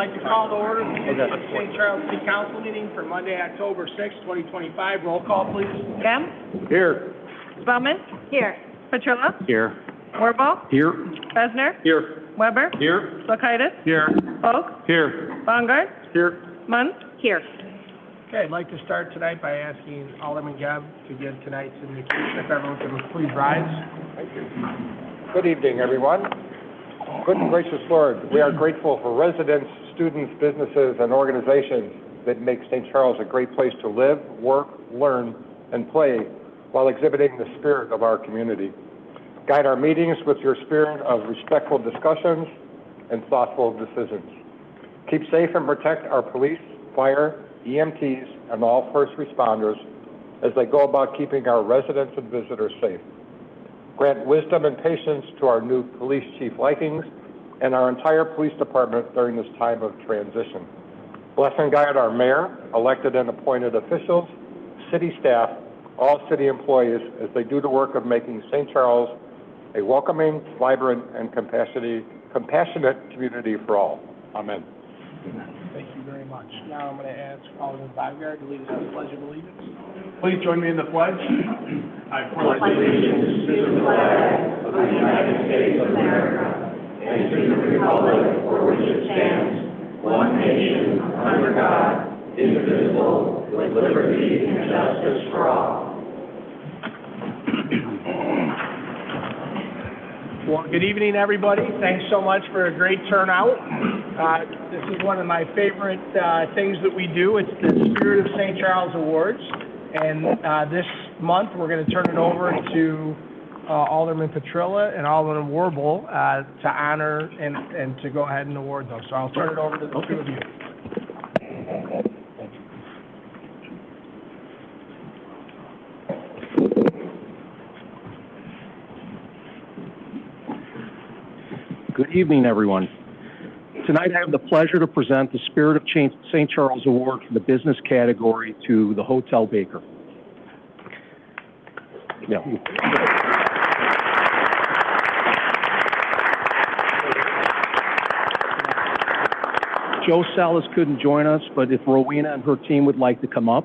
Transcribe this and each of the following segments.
like to call to order the St. Charles City Council meeting for Monday, October 6, 2025. Roll call, please. Gem? Here. Spellman? Here. Petrilla? Here. Warble? Here. Besner? Here. Weber? Here. Lakaitis? Here. Folk? Here. Bongard? Here. Munn? Here. Okay, I'd like to start tonight by asking Alderman Gebb to give tonight's indication. If everyone could please rise. Thank you. Good evening, everyone. Good and gracious Lord, we are grateful for residents, students, businesses, and organizations that make St. Charles a great place to live, work, learn, and play while exhibiting the spirit of our community. Guide our meetings with your spirit of respectful discussions and thoughtful decisions. Keep safe and protect our police, fire, EMTs, and all first responders as they go about keeping our residents and visitors safe. Grant wisdom and patience to our new police chief Likings and our entire police department during this time of transition. Bless and guide our mayor, elected and appointed officials, city staff, all city employees as they do the work of making St. Charles a welcoming, vibrant, and compassionate community for all. Amen. Thank you very much. Now I'm going to ask Alderman Bongard to lead us in the Pledge of Allegiance. Please join me in the pledge. I pledge allegiance to the flag of the United States of America and to the republic for which it stands, one nation, under God, indivisible, with liberty and justice for all. Well, good evening, everybody. Thanks so much for a great turnout. This is one of my favorite things that we do. It's the Spirit of St. Charles Awards. And this month, we're going to turn it over to Alderman Petrilla and Alderman Warble to honor and to go ahead and award those. So I'll turn it over to the two of you. Good evening, everyone. Tonight I have the pleasure to present the Spirit of St. Charles Award for the business category to the Hotel Baker. Yeah. Joe Salas couldn't join us, but if Rowena and her team would like to come up,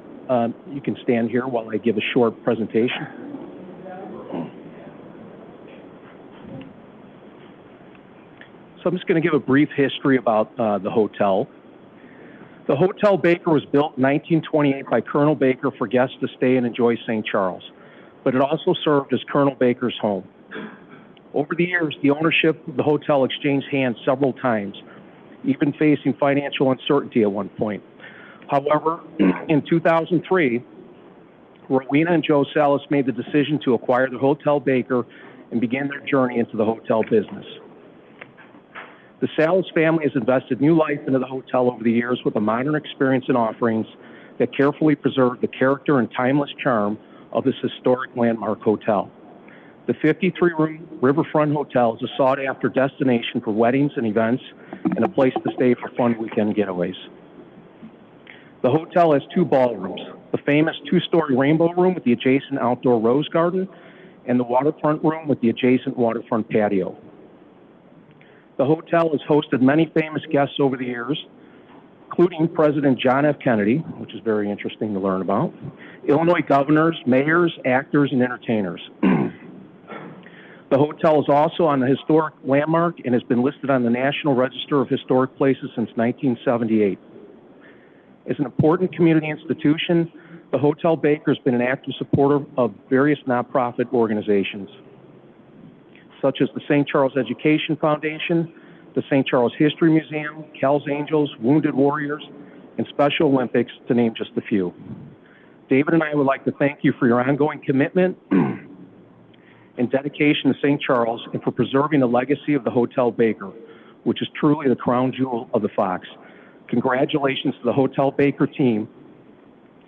you can stand here while I give a short presentation. So I'm just going to give a brief history about the hotel. The Hotel Baker was built in 1928 by Colonel Baker for guests to stay and enjoy St. Charles, but it also served as Colonel Baker's home. Over the years, the ownership of the hotel exchanged hands several times, even facing financial uncertainty at one point. However, in 2003, Rowena and Joe Salas made the decision to acquire the Hotel Baker and begin their journey into the hotel business. The Salas family has invested new life into the hotel over the years with a modern experience and offerings that carefully preserve the character and timeless charm of this historic landmark hotel. The 53-room Riverfront Hotel is a sought-after destination for weddings and events and a place to stay for fun weekend getaways. The hotel has two ballrooms, the famous two-story Rainbow Room with the adjacent outdoor rose garden and the Waterfront Room with the adjacent waterfront patio. The hotel has hosted many famous guests over the years, including President John F. Kennedy, which is very interesting to learn about, Illinois governors, mayors, actors, and entertainers. The hotel is also on the historic landmark and has been listed on the National Register of Historic Places since 1978. As an important community institution, the Hotel Baker has been an active supporter of various nonprofit organizations, such as the St. Charles Education Foundation, the St. Charles History Museum, Hell's Angels, Wounded Warriors, and Special Olympics, to name just a few. David and I would like to thank you for your ongoing commitment and dedication to St. Charles and for preserving the legacy of the Hotel Baker, which is truly the crown jewel of the Fox. Congratulations to the Hotel Baker team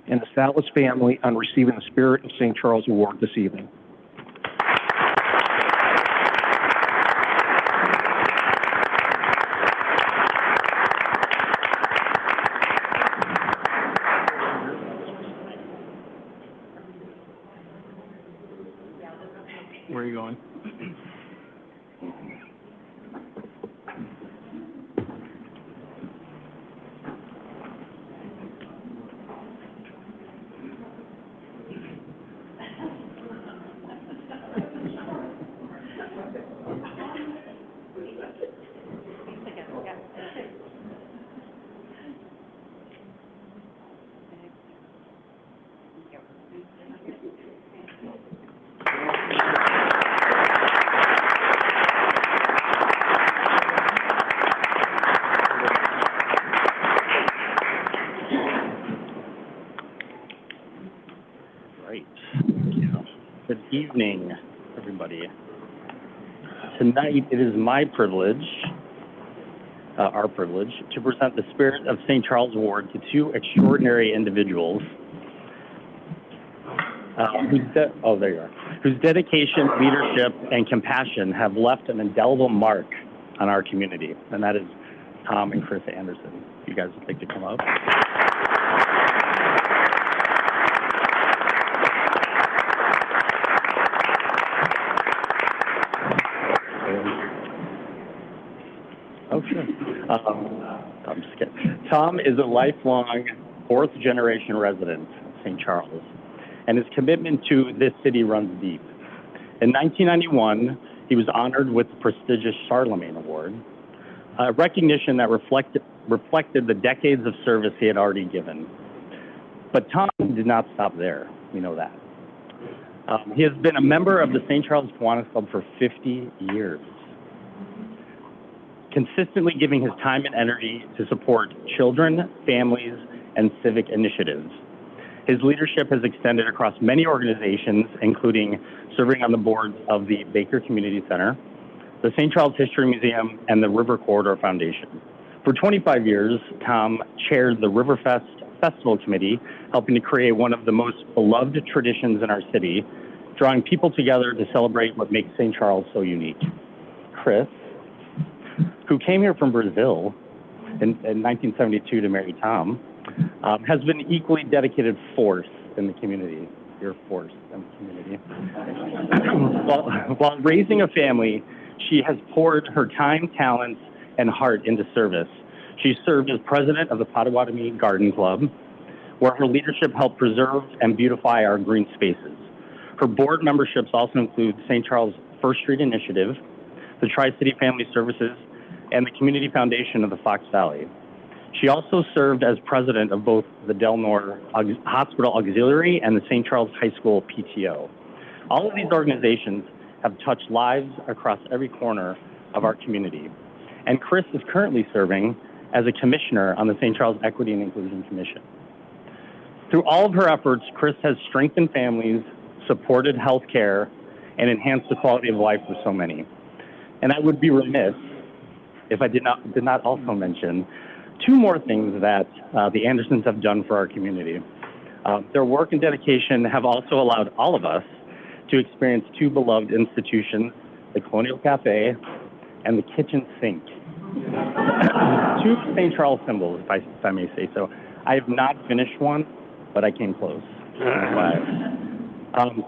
and the Salas family on receiving the Spirit of St. Charles Award this evening. Where are you going? Great. Thank you. Good evening, everybody. Tonight, it is my privilege, our privilege, to present the Spirit of St. Charles Award to two extraordinary individuals there you are, whose dedication, leadership, and compassion have left an indelible mark on our community, and that is Tom and Chris Anderson. If you guys would like to come up. Oh, sure. I'm just kidding. Tom is a lifelong fourth-generation resident of St. Charles, and his commitment to this city runs deep. In 1991, he was honored with the prestigious Charlemagne Award, a recognition that reflected the decades of service he had already given. But Tom did not stop there. We know that. He has been a member of the St. Charles Kiwanis Club for 50 years, consistently giving his time and energy to support children, families, and civic initiatives. His leadership has extended across many organizations, including serving on the boards of the Baker Community Center, the St. Charles History Museum, and the River Corridor Foundation. For 25 years, Tom chaired the Riverfest Festival Committee, helping to create one of the most beloved traditions in our city, drawing people together to celebrate what makes St. Charles so unique. Chris, who came here from Brazil in 1972 to marry Tom, has been an equally dedicated force in the community. Your force in the community. While raising a family, she has poured her time, talents, and heart into service. She served as president of the Potawatomi Garden Club, where her leadership helped preserve and beautify our green spaces. Her board memberships also include St. Charles First Street Initiative, the Tri-City Family Services, and the Community Foundation of the Fox Valley. She also served as president of both the Del Nor Hospital Auxiliary and the St. Charles High School PTO. All of these organizations have touched lives across every corner of our community. And Chris is currently serving as a commissioner on the St. Charles Equity and Inclusion Commission. Through all of her efforts, Chris has strengthened families, supported healthcare, and enhanced the quality of life for so many. And I would be remiss if I did not also mention two more things that the Andersons have done for our community. Their work and dedication have also allowed all of us to experience two beloved institutions, the Colonial Cafe and the kitchen sink. Two St. Charles symbols, if I may say so. I have not finished one, but I came close.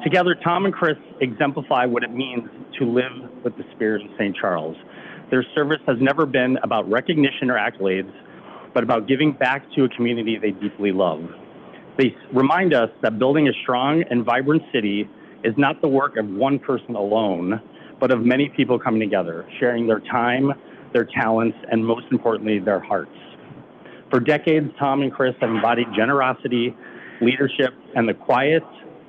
Together, Tom and Chris exemplify what it means to live with the spirit of St. Charles. Their service has never been about recognition or accolades, but about giving back to a community they deeply love. They remind us that building a strong and vibrant city is not the work of one person alone, but of many people coming together, sharing their time, their talents, and most importantly, their hearts. For decades, Tom and Chris have embodied generosity, leadership, and the quiet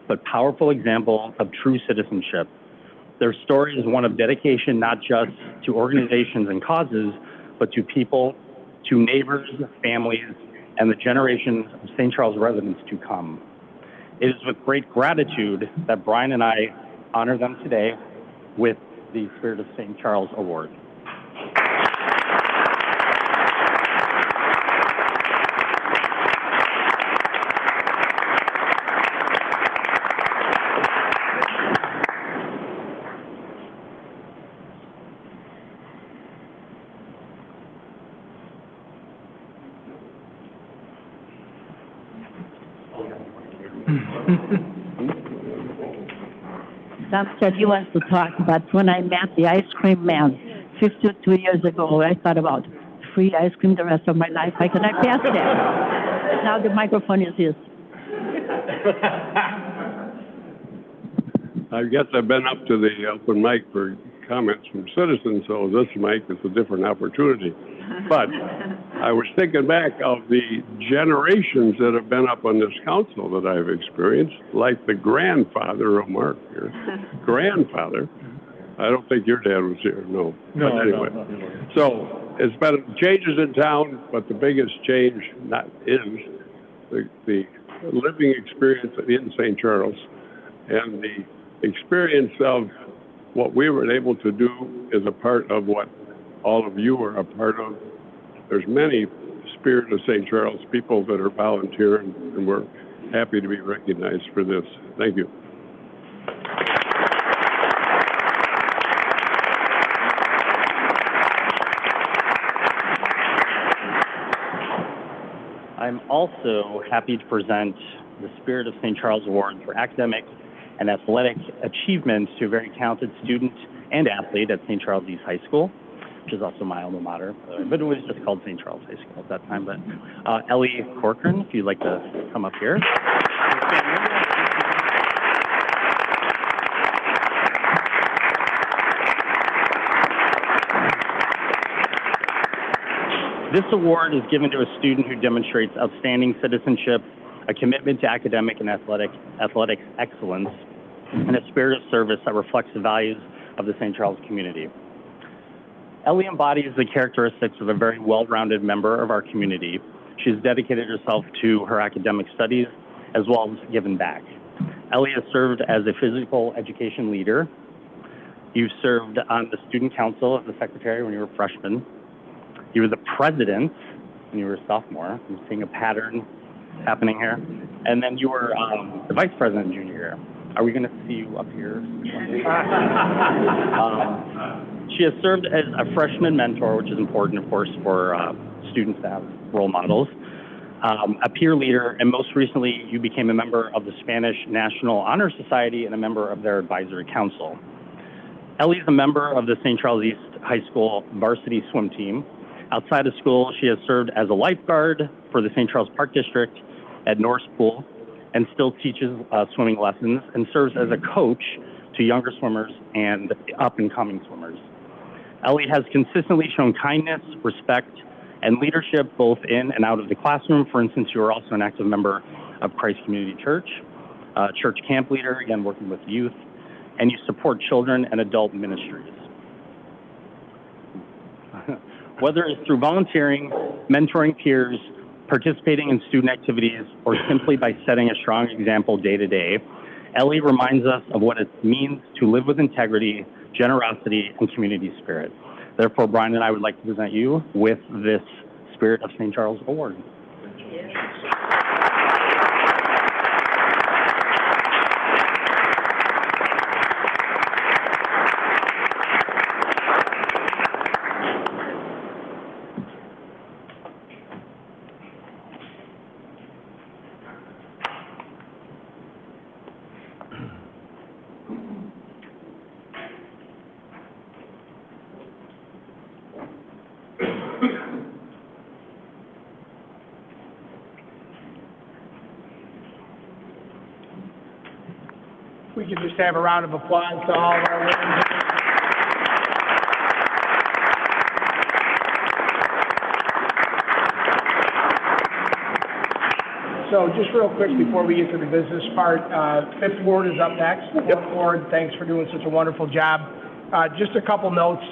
but powerful example of true citizenship. Their story is one of dedication not just to organizations and causes, but to people, to neighbors, families, and the generations of St. Charles residents to come. It is with great gratitude that Brian and I honor them today with the Spirit of St. Charles Award. Tom said he wants to talk, but when I met the ice cream man 52 years ago, I thought about free ice cream the rest of my life. How can I pass that? Now the microphone is his. I guess I've been up to the open mic for comments from citizens, so this mic is a different opportunity. But I was thinking back of the generations that have been up on this council that I've experienced, like the grandfather of Mark here. Grandfather. I don't think your dad was here, no. No, but anyway. no. So it's been changes in town, but the biggest change is the living experience in St. Charles and the experience of what we were able to do is a part of what all of you are a part of. There's many Spirit of St. Charles people that are volunteering, and we're happy to be recognized for this. Thank you. I'm also happy to present the Spirit of St. Charles Award for academic and athletic achievements to a very talented student and athlete at St. Charles East High School, which is also my alma mater, but it was just called St. Charles High School at that time. But Ellie Corcoran, if you'd like to come up here. This award is given to a student who demonstrates outstanding citizenship, a commitment to academic and athletics excellence, and a spirit of service that reflects the values of the St. Charles community. Ellie embodies the characteristics of a very well-rounded member of our community. She has dedicated herself to her academic studies as well as given back. Ellie has served as a physical education leader. You've served on the student council as the secretary when you were a freshman. You were the president when you were a sophomore. I'm seeing a pattern happening here. And then you were the vice president junior year. Are we going to see you up here? She has served as a freshman mentor, which is important, of course, for students to have role models, a peer leader, and most recently, you became a member of the Spanish National Honor Society and a member of their advisory council. Ellie is a member of the St. Charles East High School varsity swim team. Outside of school, she has served as a lifeguard for the St. Charles Park District at Norris Pool and still teaches swimming lessons and serves as a coach to younger swimmers and up-and-coming swimmers. Ellie has consistently shown kindness, respect, and leadership both in and out of the classroom. For instance, you are also an active member of Christ Community Church, church camp leader, again, working with youth, and you support children and adult ministries. Whether it's through volunteering, mentoring peers, participating in student activities, or simply by setting a strong example day to day, Ellie reminds us of what it means to live with integrity, generosity, and community spirit. Therefore, Brian and I would like to present you with this Spirit of St. Charles Award. We can just have a round of applause to all of our winners. So just real quick before we get to the business part, Fifth Ward is up next. Fifth Ward, thanks for doing such a wonderful job. Just a couple notes.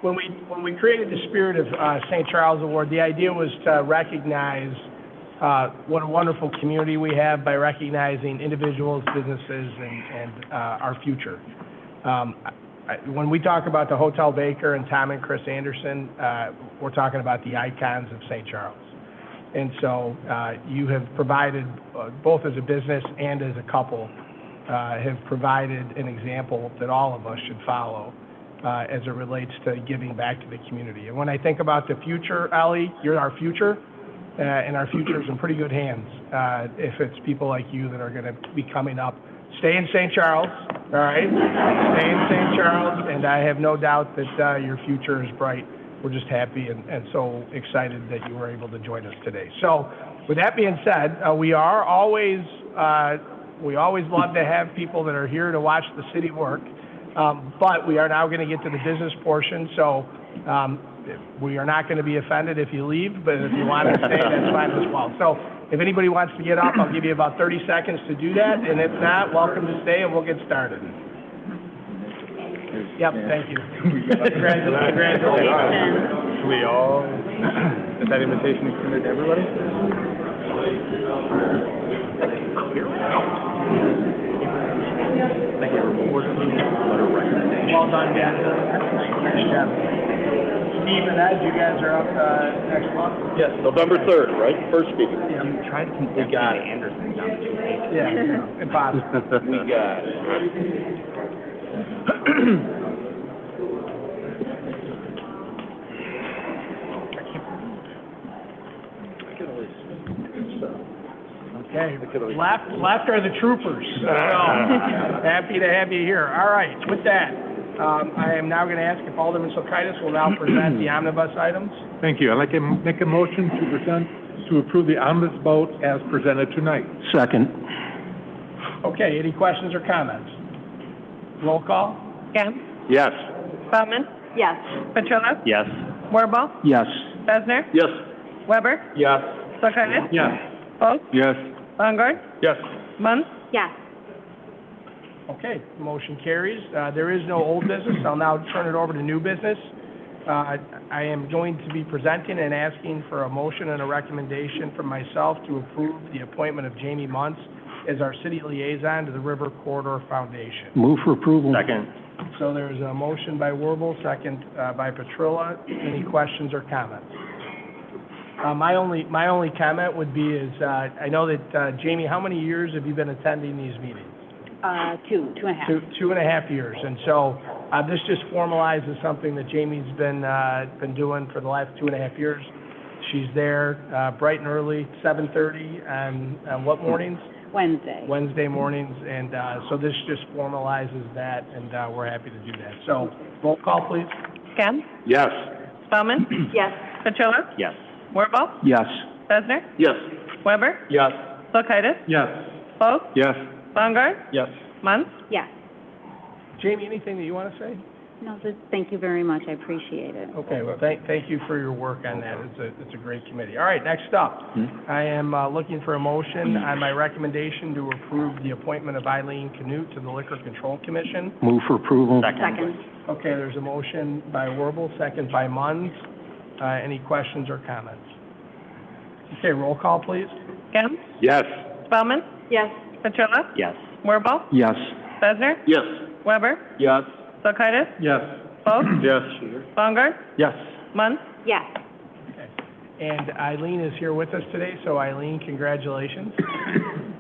When we created the Spirit of St. Charles Award, the idea was to recognize what a wonderful community we have by recognizing individuals, businesses, and our future. When we talk about the Hotel Baker and Tom and Chris Anderson, we're talking about the icons of St. Charles. And so you have provided, both as a business and as a couple, have provided an example that all of us should follow as it relates to giving back to the community. And when I think about the future, Ellie, you're our future. And our future is in pretty good hands if it's people like you that are going to be coming up. Stay in St. Charles, all right? Stay in St. Charles, and I have no doubt that your future is bright. We're just happy and so excited that you were able to join us today. So with that being said, we are always We always love to have people that are here to watch the city work. But we are now going to get to the business portion, so we are not going to be offended if you leave, but if you want to stay, that's fine as well. So if anybody wants to get up, I'll give you about 30 seconds to do that, and if not, welcome to stay, and we'll get started. Yep, thank you. Congratulations. We all, is that invitation extended to everybody? Thank you. Well done, Dan. Nice job. Steve and Ed, you guys are up next month? Yes, November 3rd, right? First speaker. Yeah. You tried to complete Anderson down to 2 pages. Yeah, impossible. We got it. Okay, left are the troopers. So, happy to have you here. All right, with that, I am now going to ask if Alderman Sulkaitis will now present the omnibus items. Thank you. I'd like to make a motion to approve the omnibus vote as presented tonight. Second. Okay, any questions or comments? Roll call? Gam? Yes. Spelman. Yes. Petrola. Yes. Wirball. Yes. Besner. Yes. Weber. Yes. Sulkaitis. Yes. Folds. Yes. Bongard. Yes. Munn. Yes. Okay, motion carries. There is no old business. I'll now turn it over to new business. I am going to be presenting and asking for a motion and a recommendation from myself to approve the appointment of Jamie Muntz as our city liaison to the River Corridor Foundation. Move for approval. Second. So there's a motion by Warble, second by Petrilla. Any questions or comments? My only comment would be is, I know that, Jamie, how many years have you been attending these meetings? 2.5. 2.5 years. And so, this just formalizes something that Jamie's been doing for the last 2.5 years. She's there, bright and early, 7:30 on what mornings? Wednesday mornings, and so this just formalizes that, and we're happy to do that. So, roll call, please. Gam? Yes. Spelman. Yes. Petrola. Yes. Wirball. Yes. Besner. Yes. Weber. Yes. Sulkaitis. Yes. Folds. Yes. Bongard. Yes. Munn. Yes. Jamie, anything that you want to say? No, just thank you very much. I appreciate it. Okay, well, thank you for your work on that. It's a great committee. All right, next up, I am looking for a motion on my recommendation to approve the appointment of Eileen Canute to the Liquor Control Commission. Move for approval. Second. Okay, there's a motion by Warble, second by Munns. Any questions or comments? Okay, roll call, please. Gam? Yes. Spelman. Yes. Petrola. Yes. Wirball. Yes. Besner. Yes. Weber. Yes. Sulkaitis. Yes. Folds. Yes. Bongard. Yes. Munn. Yes. Okay. And Eileen is here with us today, so Eileen, congratulations.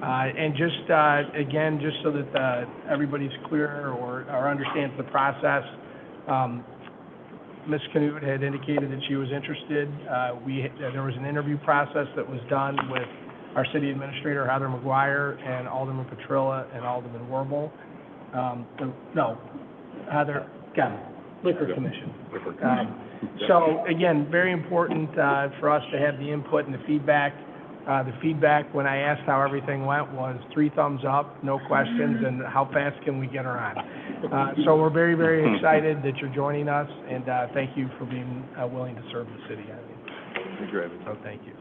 And just, again, just so that everybody's clear or understands the process, Ms. Canute had indicated that she was interested. There was an interview process that was done with our city administrator, Heather McGuire, and Alderman Petrilla and Alderman Warble. Heather, Liquor Commission. So, again, very important for us to have the input and the feedback. The feedback, when I asked how everything went, was 3 thumbs up, no questions, and how fast can we get her on? So we're very, very excited that you're joining us, and thank you for being willing to serve the city. So thank you.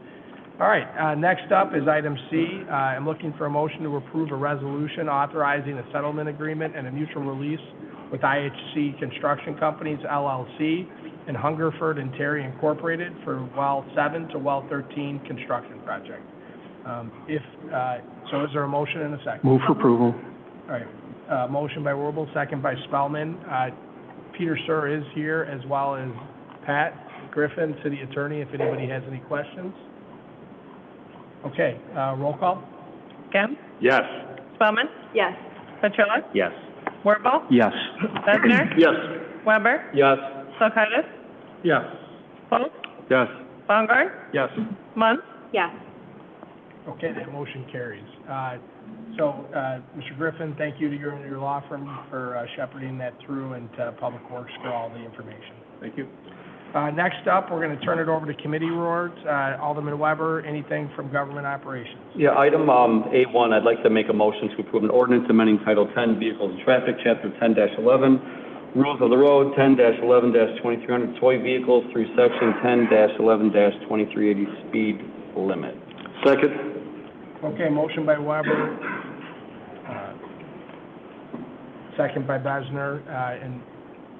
All right, next up is item C. I'm looking for a motion to approve a resolution authorizing a settlement agreement and a mutual release with IHC Construction Companies, LLC, and Hungerford and Terry Incorporated for Well 7 to Well 13 construction project. So is there a motion and a second? Move for approval. All right, motion by Warble, second by Spellman. Peter Sir is here, as well as Pat Griffin, city attorney, if anybody has any questions. Okay, roll call? Gam? Yes. Spelman. Yes. Petrola. Yes. Wirball. Yes. Besner. Yes. Weber. Yes. Sulkaitis. Yes. Folds. Yes. Bongard. Yes. Munn. Yes. Okay, that motion carries. So, Mr. Griffin, thank you to your law firm for shepherding that through, and to Public Works for all the information. Thank you. Next up, we're going to turn it over to committee reports. Alderman Weber, anything from government operations? Yeah, item A1, I'd like to make a motion to approve an ordinance amending Title 10, Vehicles and Traffic, Chapter 10-11, Rules of the Road, 10-11-2300, toy vehicles through Section 10-11-2380, speed limit. Second. Okay, motion by Weber, second by Besner, and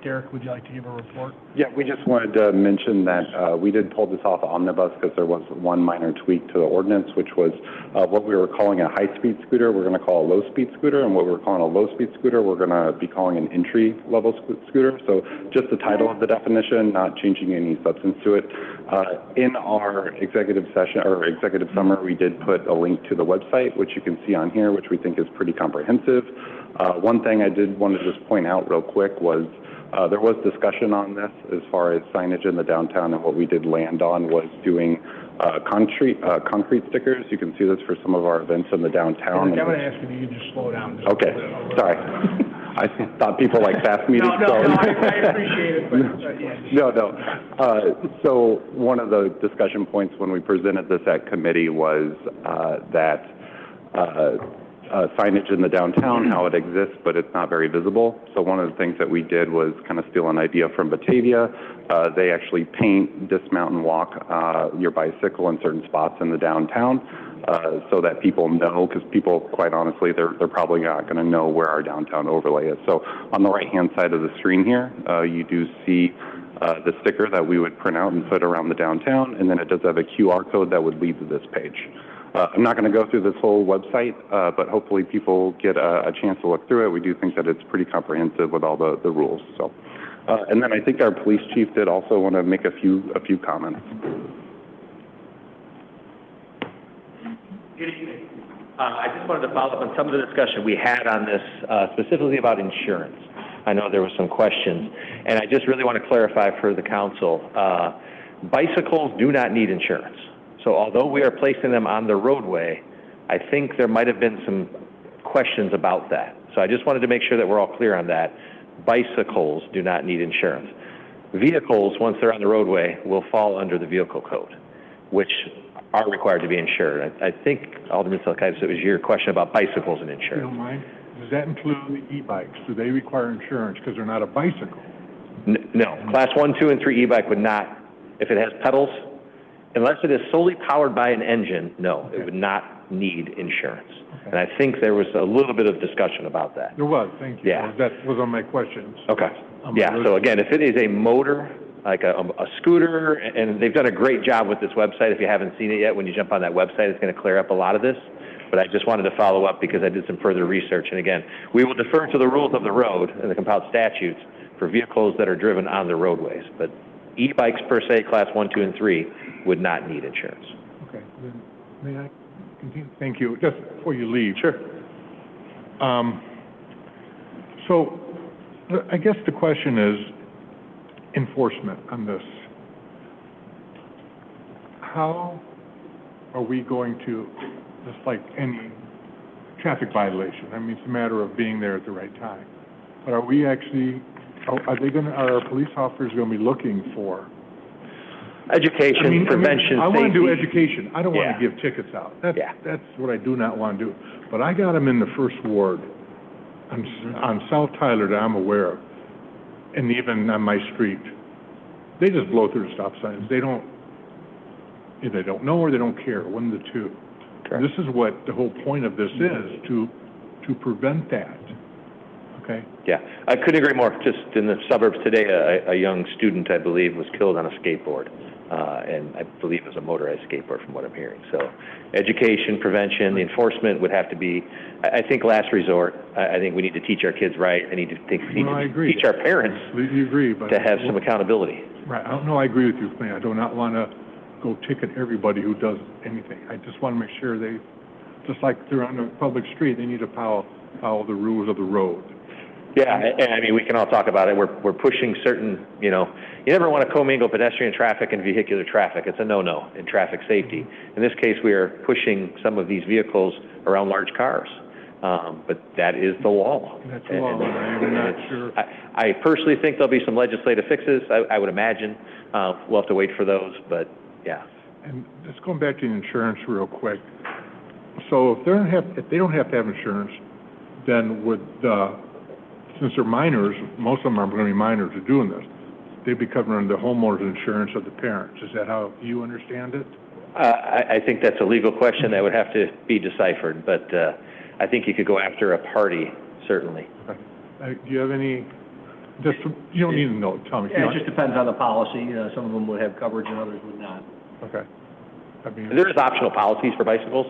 Derek, would you like to give a report? Yeah, we just wanted to mention that we did pull this off omnibus because there was one minor tweak to the ordinance, which was what we were calling a high-speed scooter, we're going to call a low-speed scooter, and what we're calling a low-speed scooter, we're going to be calling an entry-level scooter. So just the title of the definition, not changing any substance to it. In our executive session or executive summary, we did put a link to the website, which you can see on here, which we think is pretty comprehensive. One thing I did want to just point out real quick was there was discussion on this as far as signage in the downtown, and what we did land on was doing concrete stickers. You can see this for some of our events in the downtown. I'm going to ask you to just slow down. Okay, sorry. I thought people like fast meetings. No, I appreciate it, but yeah. No. So one of the discussion points when we presented this at committee was that signage in the downtown, how it exists, but it's not very visible. So one of the things that we did was kind of steal an idea from Batavia. They actually paint, dismount, and walk your bicycle in certain spots in the downtown so that people know, because people, quite honestly, they're probably not going to know where our downtown overlay is. So on the right-hand side of the screen here, you do see the sticker that we would print out and put around the downtown, and then it does have a QR code that would lead to this page. I'm not going to go through this whole website, but hopefully people get a chance to look through it. We do think that it's pretty comprehensive with all the rules. So, and then I think our police chief did also want to make a few comments. Good evening. I just wanted to follow up on some of the discussion we had on this, specifically about insurance. I know there were some questions, and I just really want to clarify for the council. Bicycles do not need insurance. So although we are placing them on the roadway, I think there might have been some questions about that. So I just wanted to make sure that we're all clear on that. Bicycles do not need insurance. Vehicles, once they're on the roadway, will fall under the vehicle code, which are required to be insured. I think, Alderman Selkaitis, it was your question about bicycles and insurance. If you don't mind, does that include the e-bikes? Do they require insurance because they're not a bicycle? No. Class 1, 2, and 3 e-bike would not, if it has pedals, unless it is solely powered by an engine, no, it would not need insurance. Okay. And I think there was a little bit of discussion about that. There was, thank you. Yeah. That was on my questions. Okay. Yeah, so again, if it is a motor, like a scooter, and they've done a great job with this website. If you haven't seen it yet, when you jump on that website, it's going to clear up a lot of this. But I just wanted to follow up because I did some further research. And again, we will defer to the rules of the road and the compiled statutes for vehicles that are driven on the roadways. But e-bikes per se, class 1, 2, and 3, would not need insurance. Okay, then may I continue? Thank you. Just before you leave. Sure. So I guess the question is enforcement on this. How are we going to, just like any traffic violation, I mean, it's a matter of being there at the right time, but are we actually, are our police officers going to be looking for education, prevention, I want to do safety. education. I don't want to give tickets out. That's what I do not want to do. But I got them in the first ward on South Tyler that I'm aware of, and even on my street. They just blow through the stop signs. They don't know or they don't care, one of the two. Correct. This is what the whole point of this is, to prevent that. Okay? Yeah, I couldn't agree more. Just in the suburbs today, a young student, I believe, was killed on a skateboard. And I believe it was a motorized skateboard from what I'm hearing. So education, prevention, the enforcement would have to be, I think, last resort. I think we need to teach our kids right. I need to teach our parents to have some accountability. Right. I agree with you, man. I do not want to go ticket everybody who does anything. I just want to make sure they, just like they're on a public street, they need to follow the rules of the road. Yeah, and I mean, we can all talk about it. We're pushing certain, you never want to commingle pedestrian traffic and vehicular traffic. It's a no-no in traffic safety. In this case, we are pushing some of these vehicles around large cars. But that is the law. That's the law, and I'm not sure. I personally think there'll be some legislative fixes, I would imagine. We'll have to wait for those, but yeah. And just going back to the insurance real quick. So if they don't have to have insurance, then since they're minors, most of them are going to be minors who are doing this, they'd be covering the homeowner's insurance of the parents. Is that how you understand it? I think that's a legal question that would have to be deciphered, but I think you could go after a party, certainly. Do you have any, you don't need to know, tell me. Yeah, it just depends on the policy. Some of them would have coverage and others would not. Okay. There is optional policies for bicycles.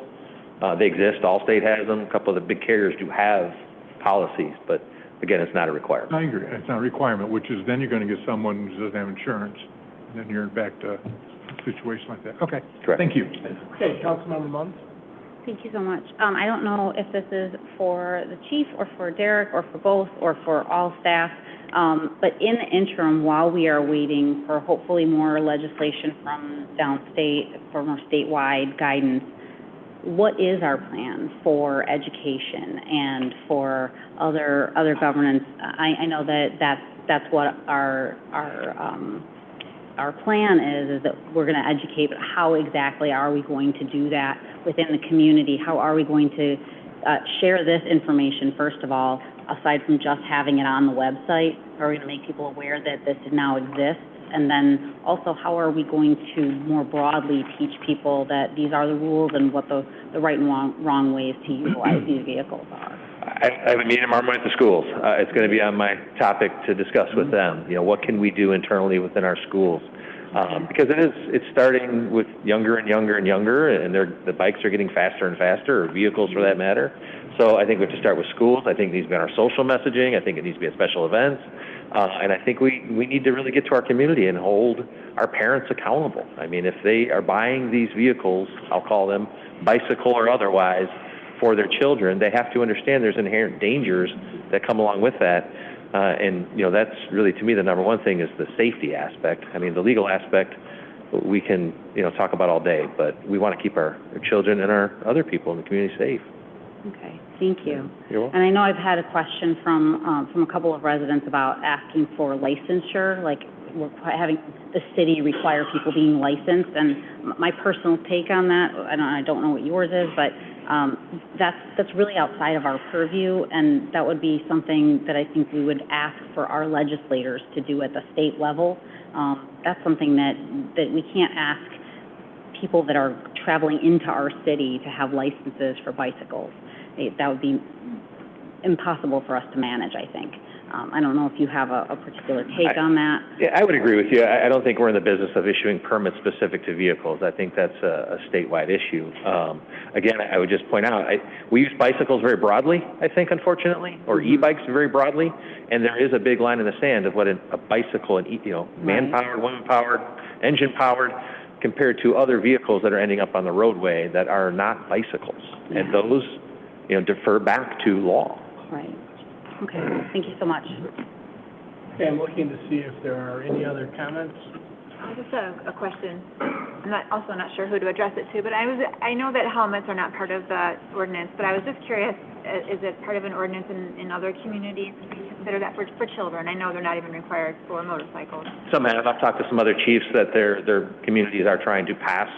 They exist. Allstate has them. A couple of the big carriers do have policies, but again, it's not a requirement. I agree. It's not a requirement, which is then you're going to get someone who doesn't have insurance, and then you're back to a situation like that. Okay. Correct. Thank you. Okay, Councilmember Munn. Thank you so much. I don't know if this is for the chief or for Derek or for both or for all staff, but in the interim, while we are waiting for hopefully more legislation from downstate, for more statewide guidance, what is our plan for education and for other governance? I know that's what our plan is that we're going to educate, but how exactly are we going to do that within the community? How are we going to share this information, first of all, aside from just having it on the website? Are we going to make people aware that this now exists? And then also, how are we going to more broadly teach people that these are the rules and what the right and wrong ways to utilize these vehicles are? I have a meeting tomorrow morning at the schools. It's going to be on my topic to discuss with them. What can we do internally within our schools? Because it's starting with younger and younger and younger, and the bikes are getting faster and faster, or vehicles for that matter. So I think we have to start with schools. I think it needs to be on our social messaging. I think it needs to be at special events. And I think we need to really get to our community and hold our parents accountable. I mean, if they are buying these vehicles, I'll call them bicycle or otherwise, for their children, they have to understand there's inherent dangers that come along with that. And that's really, to me, the number one thing is the safety aspect. I mean, the legal aspect, we can, talk about all day, but we want to keep our children and our other people in the community safe. Okay, thank you. You're welcome. And I know I've had a question from a couple of residents about asking for licensure, like we're having the city require people being licensed. And my personal take on that, I don't know what yours is, but that's really outside of our purview, and that would be something that I think we would ask for our legislators to do at the state level. That's something that we can't ask people that are traveling into our city to have licenses for bicycles. That would be impossible for us to manage, I think. I don't know if you have a particular take on that. Yeah, I would agree with you. I don't think we're in the business of issuing permits specific to vehicles. I think that's a statewide issue. Again, I would just point out, we use bicycles very broadly, I think, unfortunately, or e-bikes very broadly, and there is a big line in the sand of what a bicycle, man-powered, woman-powered, engine-powered, compared to other vehicles that are ending up on the roadway that are not bicycles. Yeah. And those, defer back to law. Right. Okay, thank you so much. Okay, I'm looking to see if there are any other comments. Just a question. I'm also not sure who to address it to, but I know that helmets are not part of the ordinance, but I was just curious, is it part of an ordinance in other communities? Consider that for children. I know they're not even required for motorcycles. Some have. I've talked to some other chiefs that their communities are trying to pass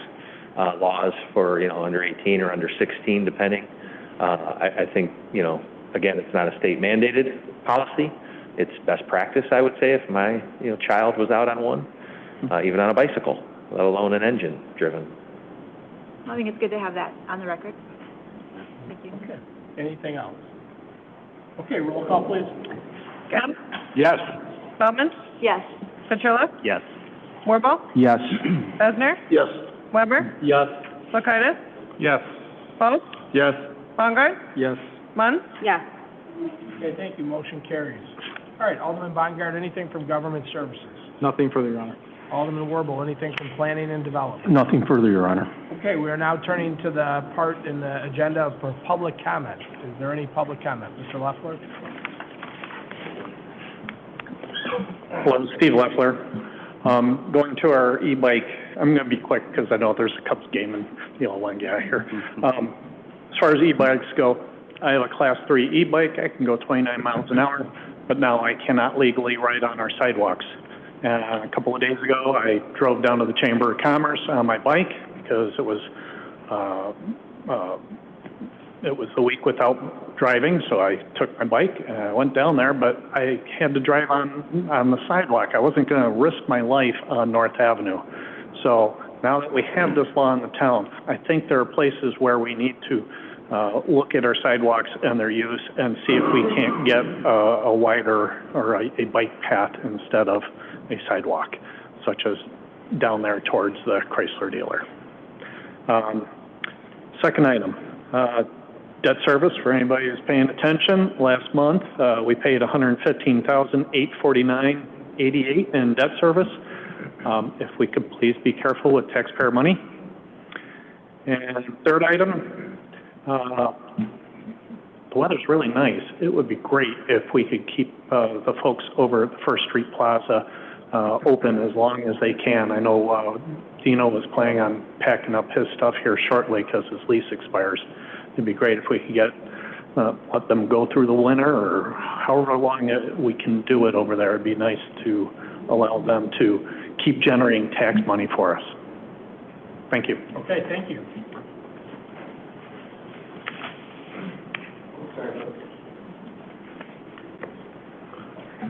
laws for, under 18 or under 16, depending. I think, again, it's not a state mandated policy. It's best practice, I would say, if my child was out on one, even on a bicycle, let alone an engine driven. I think it's good to have that on the record. Thank you. Okay. Anything else? Okay, roll call, please. Gebb? Yes. Feldman? Yes. Petrillo? Yes. Warble? Yes. Besner? Yes. Weber? Yes. Lukaitis? Yes. Post? Yes. Baumgart? Yes. Munn? Yes. Okay, thank you. Motion carries. All right, Alderman Baumgart, anything from Government Services? Nothing further, Your Honor. Alderman Warble, anything from Planning and Development? Nothing further, Your Honor. Okay, we are now turning to the part in the agenda for public comment. Is there any public comment? Mr. Leffler? Hello, Steve Leffler. Going to our e-bike, I'm going to be quick because I know there's a Cubs game and want to get out of here. As far as e-bikes go, I have a Class 3 e-bike. I can go 29 miles an hour, but now I cannot legally ride on our sidewalks. A couple of days ago, I drove down to the Chamber of Commerce on my bike because it was the week without driving, so I took my bike and I went down there, but I had to drive on the sidewalk. I wasn't going to risk my life on North Avenue. So now that we have this law in the town, I think there are places where we need to look at our sidewalks and their use and see if we can't get a wider or a bike path instead of a sidewalk, such as down there towards the Chrysler dealer. Second item, debt service for anybody who's paying attention. Last month, we paid $115,849.88 in debt service. If we could please be careful with taxpayer money. And third item, the weather's really nice. It would be great if we could keep the folks over at the First Street Plaza open as long as they can. I know Dino was planning on packing up his stuff here shortly because his lease expires. It'd be great if we could let them go through the winter or however long we can do it over there. It'd be nice to allow them to keep generating tax money for us. Thank you. Okay, thank you.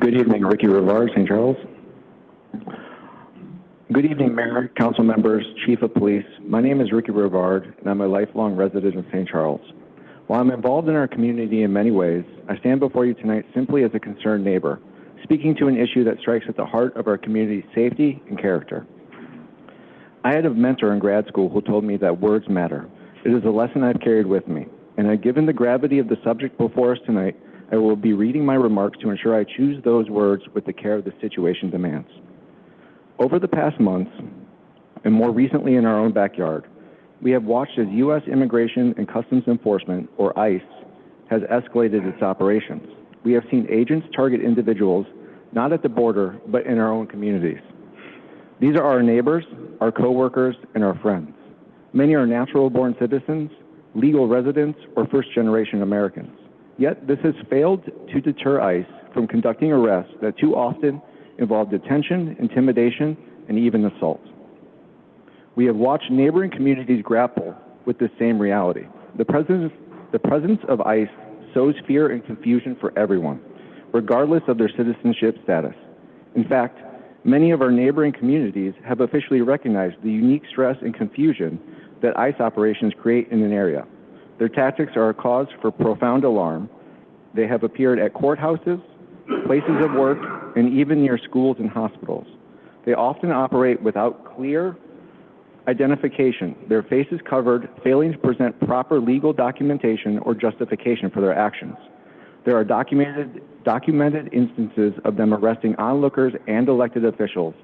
Good evening, Ricky Rivard, St. Charles. Good evening, Mayor, Council members, Chief of Police. My name is Ricky Rivard, and I'm a lifelong resident of St. Charles. While I'm involved in our community in many ways, I stand before you tonight simply as a concerned neighbor, speaking to an issue that strikes at the heart of our community's safety and character. I had a mentor in grad school who told me that words matter. It is a lesson I've carried with me, and given the gravity of the subject before us tonight, I will be reading my remarks to ensure I choose those words with the care the situation demands. Over the past months, and more recently in our own backyard, we have watched as U.S. Immigration and Customs Enforcement, or ICE, has escalated its operations. We have seen agents target individuals not at the border, but in our own communities. These are our neighbors, our coworkers, and our friends. Many are natural-born citizens, legal residents, or first-generation Americans. Yet this has failed to deter ICE from conducting arrests that too often involve detention, intimidation, and even assault. We have watched neighboring communities grapple with the same reality. The presence of ICE sows fear and confusion for everyone, regardless of their citizenship status. In fact, many of our neighboring communities have officially recognized the unique stress and confusion that ICE operations create in an area. Their tactics are a cause for profound alarm. They have appeared at courthouses, places of work, and even near schools and hospitals. They often operate without clear identification, their faces covered, failing to present proper legal documentation or justification for their actions. There are documented instances of them arresting onlookers and elected officials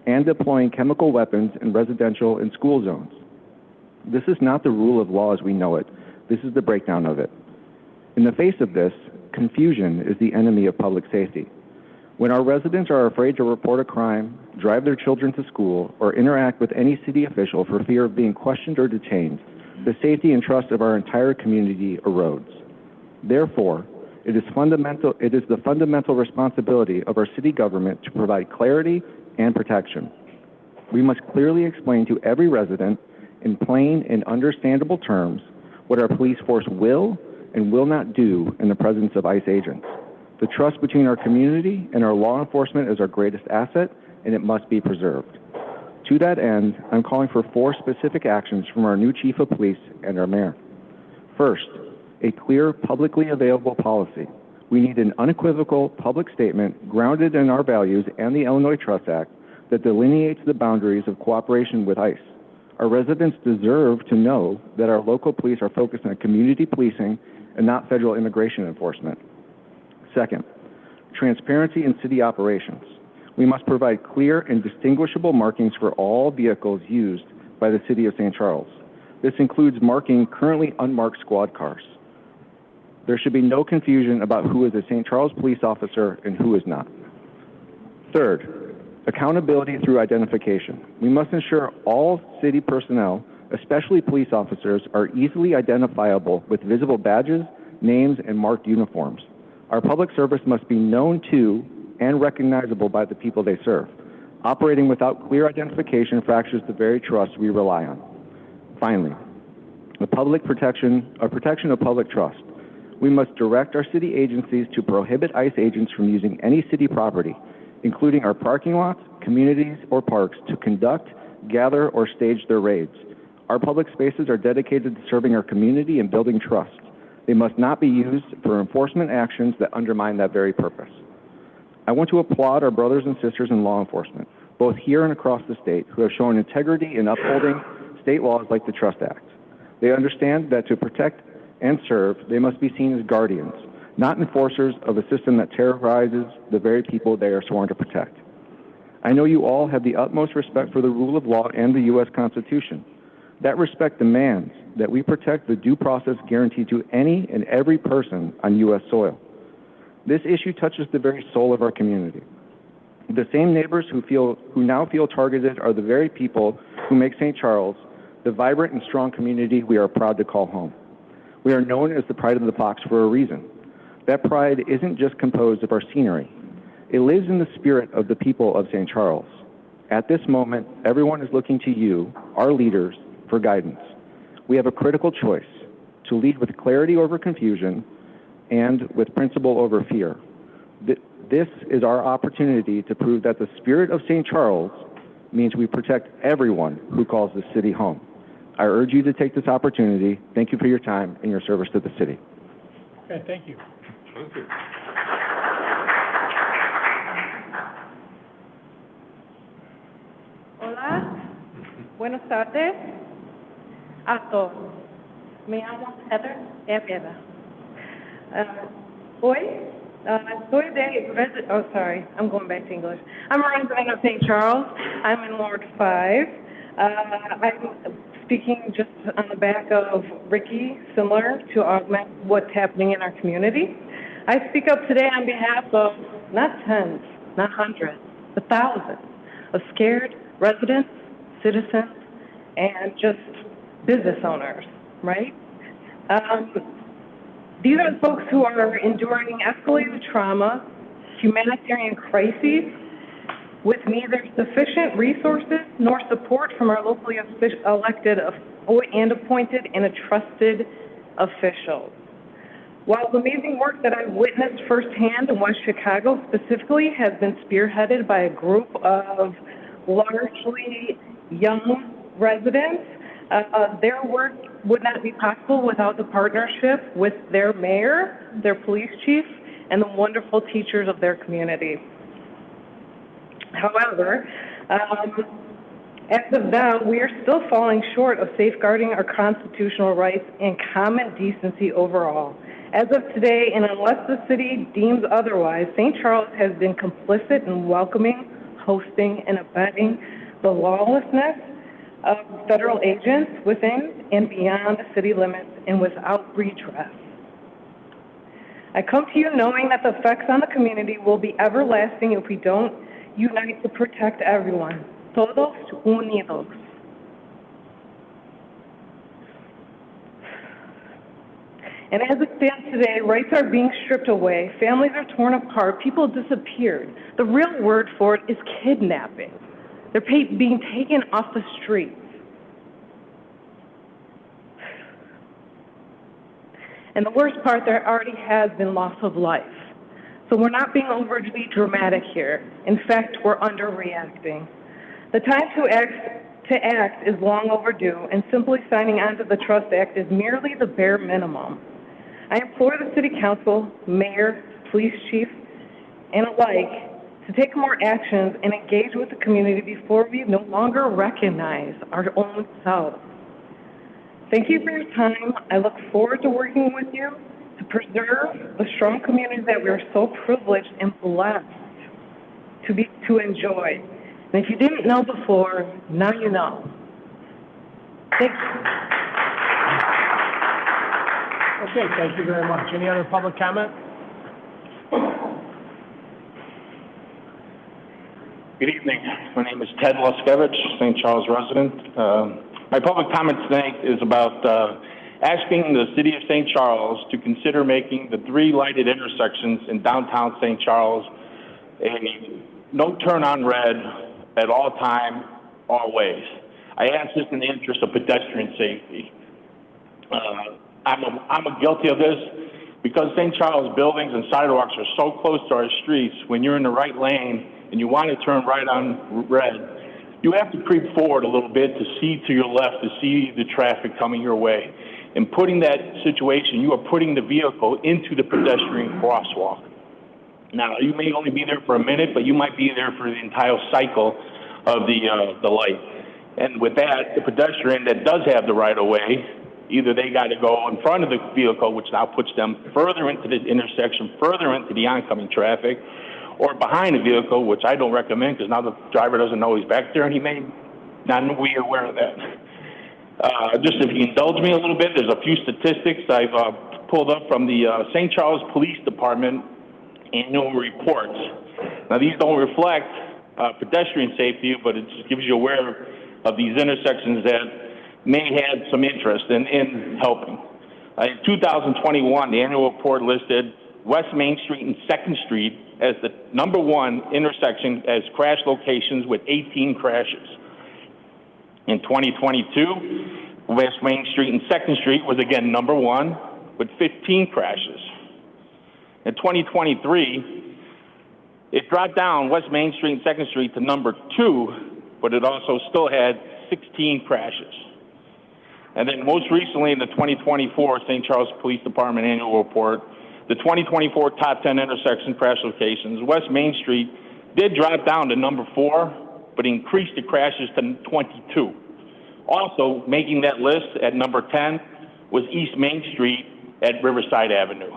and deploying chemical weapons in residential and school zones. This is not the rule of law as we know it. This is the breakdown of it. In the face of this, confusion is the enemy of public safety. When our residents are afraid to report a crime, drive their children to school, or interact with any city official for fear of being questioned or detained, the safety and trust of our entire community erodes. Therefore, it is the fundamental responsibility of our city government to provide clarity and protection. We must clearly explain to every resident in plain and understandable terms what our police force will and will not do in the presence of ICE agents. The trust between our community and our law enforcement is our greatest asset, and it must be preserved. To that end, I'm calling for 4 specific actions from our new Chief of Police and our Mayor. First, a clear, publicly available policy. We need an unequivocal public statement grounded in our values and the Illinois Trust Act that delineates the boundaries of cooperation with ICE. Our residents deserve to know that our local police are focused on community policing and not federal immigration enforcement. Second, transparency in city operations. We must provide clear and distinguishable markings for all vehicles used by the City of St. Charles. This includes marking currently unmarked squad cars. There should be no confusion about who is a St. Charles police officer and who is not. Third, accountability through identification. We must ensure all city personnel, especially police officers, are easily identifiable with visible badges, names, and marked uniforms. Our public service must be known to and recognizable by the people they serve. Operating without clear identification fractures the very trust we rely on. Finally, protection of public trust. We must direct our city agencies to prohibit ICE agents from using any city property, including our parking lots, communities, or parks, to conduct, gather, or stage their raids. Our public spaces are dedicated to serving our community and building trust. They must not be used for enforcement actions that undermine that very purpose. I want to applaud our brothers and sisters in law enforcement, both here and across the state, who have shown integrity in upholding state laws like the Trust Act. They understand that to protect and serve, they must be seen as guardians, not enforcers of a system that terrorizes the very people they are sworn to protect. I know you all have the utmost respect for the rule of law and the U.S. Constitution. That respect demands that we protect the due process guaranteed to any and every person on U.S. soil. This issue touches the very soul of our community. The same neighbors who now feel targeted are the very people who make St. Charles the vibrant and strong community we are proud to call home. We are known as the pride of the Fox for a reason. That pride isn't just composed of our scenery. It lives in the spirit of the people of St. Charles. At this moment, everyone is looking to you, our leaders, for guidance. We have a critical choice: to lead with clarity over confusion and with principle over fear. This is our opportunity to prove that the spirit of St. Charles means we protect everyone who calls the city home. I urge you to take this opportunity. Thank you for your time and your service to the city. Okay, thank you. Thank you. Hola, buenas tardes a todos. Me llamo Heather Herrera. I'm going back to English. I'm a resident of St. Charles. I'm in Ward 5. I'm speaking just on the back of Ricky, similar to augment what's happening in our community. I speak up today on behalf of not tens, not hundreds, but thousands of scared residents, citizens, and just business owners, right? These are the folks who are enduring escalated trauma, humanitarian crises, with neither sufficient resources nor support from our locally elected and appointed and trusted officials. While the amazing work that I've witnessed firsthand in West Chicago specifically has been spearheaded by a group of largely young residents, their work would not be possible without the partnership with their mayor, their police chief, and the wonderful teachers of their community. However, as of now, we are still falling short of safeguarding our constitutional rights and common decency overall. As of today, and unless the city deems otherwise, St. Charles has been complicit in welcoming, hosting, and abetting the lawlessness of federal agents within and beyond the city limits and without redress. I come to you knowing that the effects on the community will be everlasting if we don't unite to protect everyone. Todos unidos. And as it stands today, rights are being stripped away, families are torn apart, people disappeared. The real word for it is kidnapping. They're being taken off the streets. And the worst part, there already has been loss of life. So we're not being overly dramatic here. In fact, we're underreacting. The time to act is long overdue, and simply signing on to the Trust Act is merely the bare minimum. I implore the City Council, Mayor, Police Chief, and alike to take more actions and engage with the community before we no longer recognize our own selves. Thank you for your time. I look forward to working with you to preserve the strong community that we are so privileged and blessed to enjoy. And if you didn't know before, now you know. Thank you. Okay, thank you very much. Any other public comment? Good evening. My name is Ted Luskevich, St. Charles resident. My public comment tonight is about asking the city of St. Charles to consider making the 3 lighted intersections in downtown St. Charles a no turn on red at all time, all ways. I ask this in the interest of pedestrian safety. I'm guilty of this because St. Charles buildings and sidewalks are so close to our streets. When you're in the right lane and you want to turn right on red, you have to creep forward a little bit to see to your left, to see the traffic coming your way. In putting that situation, you are putting the vehicle into the pedestrian crosswalk. Now, you may only be there for a minute, but you might be there for the entire cycle of the light. And with that, the pedestrian that does have the right of way, either they got to go in front of the vehicle, which now puts them further into the intersection, further into the oncoming traffic, or behind the vehicle, which I don't recommend because now the driver doesn't know he's back there and he may not be aware of that. Just if you indulge me a little bit, there's a few statistics I've pulled up from the St. Charles Police Department annual reports. Now, these don't reflect pedestrian safety, but it just gives you aware of these intersections that may have some interest in helping. In 2021, the annual report listed West Main Street and 2nd Street as the #1 intersection as crash locations with 18 crashes. In 2022, West Main Street and 2nd Street was again #1 with 15 crashes. In 2023, it dropped down West Main Street and 2nd Street to #2, but it also still had 16 crashes. And then most recently in the 2024 St. Charles Police Department annual report, the 2024 top 10 intersection crash locations, West Main Street did drop down to #4, but increased the crashes to 22. Also making that list at #10 was East Main Street at Riverside Avenue.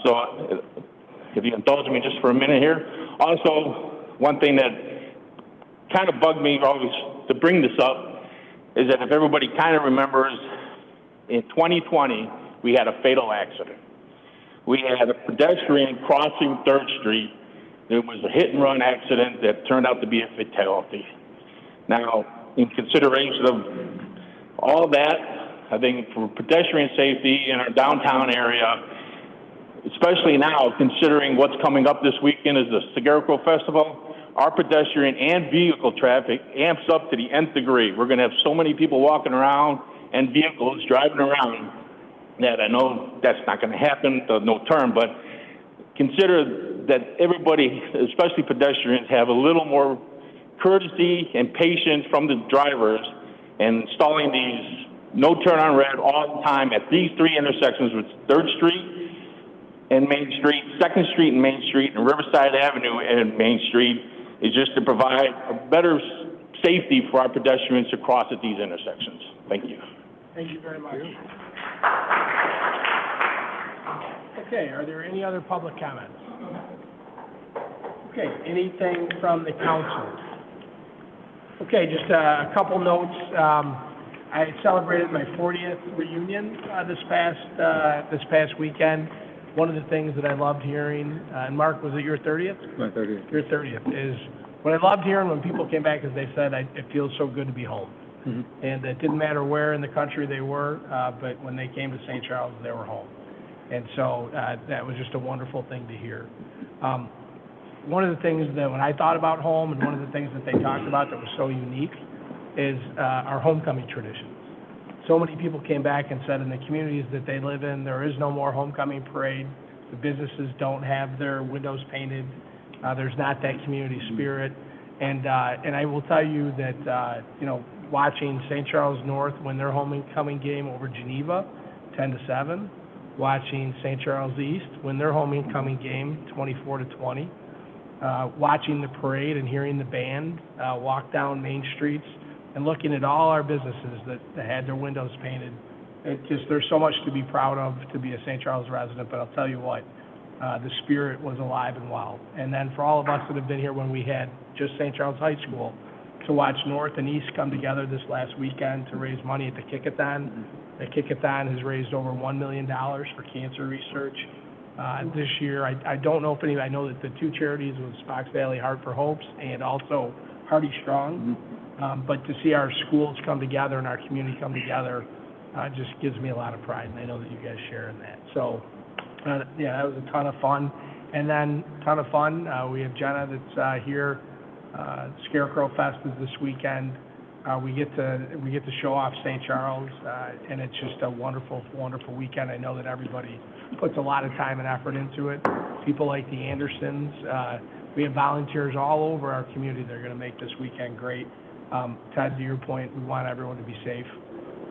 So if you indulge me just for a minute here. Also, one thing that kind of bugged me always to bring this up is that if everybody kind of remembers, in 2020, we had a fatal accident. We had a pedestrian crossing 3rd Street. There was a hit-and-run accident that turned out to be a fatality. Now, in consideration of all that, I think for pedestrian safety in our downtown area, especially now considering what's coming up this weekend is the Cigarro Festival, our pedestrian and vehicle traffic amps up to the nth degree. We're going to have so many people walking around and vehicles driving around that I know that's not going to happen, no term, but consider that everybody, especially pedestrians, have a little more courtesy and patience from the drivers and installing these no turn on red all the time at these 3 intersections with 3rd Street and Main Street, 2nd Street and Main Street, and Riverside Avenue and Main Street is just to provide a better safety for our pedestrians to cross at these intersections. Thank you. Thank you very much. Okay, are there any other public comments? Okay, anything from the council? Okay, just a couple notes. I celebrated my 40th reunion this past weekend. One of the things that I loved hearing, and Mark, was it your 30th? My 30th. Your 30th is what I loved hearing when people came back is they said, it feels so good to be home. Mm-hmm. And it didn't matter where in the country they were, but when they came to St. Charles, they were home. And so that was just a wonderful thing to hear. One of the things that when I thought about home and one of the things that they talked about that was so unique is our homecoming traditions. So many people came back and said in the communities that they live in, there is no more homecoming parade. The businesses don't have their windows painted. There's not that community spirit. And I will tell you that, watching St. Charles North win their homecoming game over Geneva, 10-7, watching St. Charles East win their homecoming game, 24-20, watching the parade and hearing the band walk down main streets, and looking at all our businesses that had their windows painted. There's so much to be proud of to be a St. Charles resident, but I'll tell you what, the spirit was alive and well. And then for all of us that have been here when we had just St. Charles High School, to watch North and East come together this last weekend to raise money at the Kick-a-thon. The Kick-a-thon has raised over $1 million for cancer research this year. I don't know if I know that the 2 charities was Fox Valley Heart for Hopes and also Hardy Strong. But to see our schools come together and our community come together just gives me a lot of pride, and I know that you guys share in that. So, yeah, that was a ton of fun. And then, ton of fun, we have Jenna that's here. Scarecrow Fest is this weekend. We get to show off St. Charles, and it's just a wonderful, wonderful weekend. I know that everybody puts a lot of time and effort into it. People like the Andersons. We have volunteers all over our community that are going to make this weekend great. Ted, to your point, we want everyone to be safe,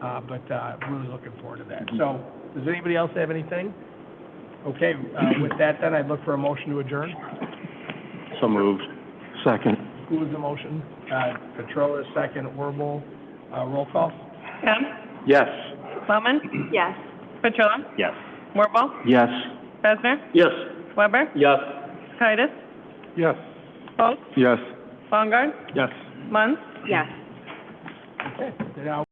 but really looking forward to that. So, does anybody else have anything? Okay, with that then, I'd look for a motion to adjourn. So moved. Second. Who was the motion? Petrola, second, Orville. Roll call? Kemp? Yes. Bowman? Yes. Petrola? Yes. Warble? Yes. Besner? Yes. Weber? Yes. Titus? Yes. Foltz? Yes. Baumgart? Yes. Munn? Yes. Okay, now.